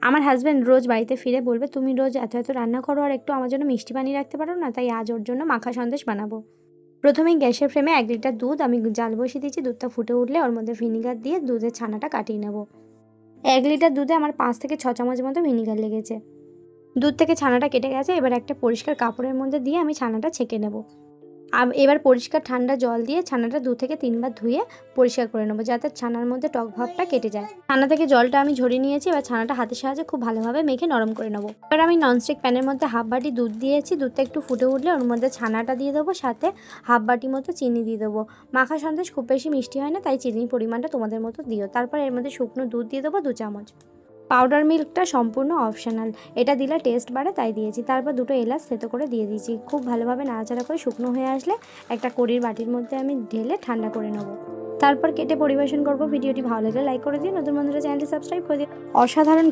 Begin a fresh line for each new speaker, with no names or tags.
আমার হাজব্যান্ড রোজ বাড়িতে ফিরে বলবে, তুমি রোজ এত এত রান্না করো আর একটু আমার জন্য মিষ্টি বানিয়ে রাখতে পারো না? তাই আজ ওর জন্য মাখা সন্দেশ বানাবো। প্রথমেই গ্যাসের ফ্লেমে 1 লিটার দুধ আমি জাল বসিয়ে দিয়েছি। দুধটা ফুটে উঠলে ওর মধ্যে ভিনিগার দিয়ে দুধের ছানাটা কাটিয়ে নেব। 1 লিটার দুধে আমার 5 থেকে 6 চামচ মতো ভিনিগার লেগেছে। দুধ থেকে ছানাটা কেটে গেছে। এবার একটা পরিষ্কার কাপড়ের মধ্যে দিয়ে আমি ছানাটা ছেঁকে নেব। এবার পরিষ্কার ঠান্ডা জল দিয়ে ছানাটা 2 থেকে 3 বার ধুয়ে পরিষ্কার করে নেবো, যাতে ছানার মধ্যে টক ভাবটা কেটে যায়। ছানা থেকে জলটা আমি ঝরিয়ে নিয়েছি। এবার ছানাটা হাতের সাহায্যে খুব ভালোভাবে মেখে নরম করে নেবো। এবার আমি ননস্টিক প্যানের মধ্যে হাফ বাটি দুধ দিয়েছি। দুধটা একটু ফুটে উঠলে ওর মধ্যে ছানাটা দিয়ে দেবো, সাথে হাফ বাটি মতো চিনি দিয়ে দেবো। মাখা সন্দেশ খুব বেশি মিষ্টি হয় না, তাই চিনির পরিমাণটা তোমাদের মতো দিও। তারপর এর মধ্যে শুকনো দুধ দিয়ে দেবো 2 চামচ। পাউডার মিল্কটা সম্পূর্ণ অপশনাল, এটা দিলে টেস্ট বাড়ে তাই দিয়েছি। তারপর 2টো এলাচ থেতো করে দিয়ে দিয়েছি। খুব ভালোভাবে নাড়াচাড়া করে শুকনো হয়ে আসলে একটা কড়ির বাটির মধ্যে আমি ঢেলে ঠান্ডা করে নেব। তারপর কেটে পরিবেশন করব। ভিডিওটি ভালো লাগলে লাইক করে দিও, নতুন বন্ধুরা চ্যানেলটি সাবস্ক্রাইব করে দিও। অসাধারণ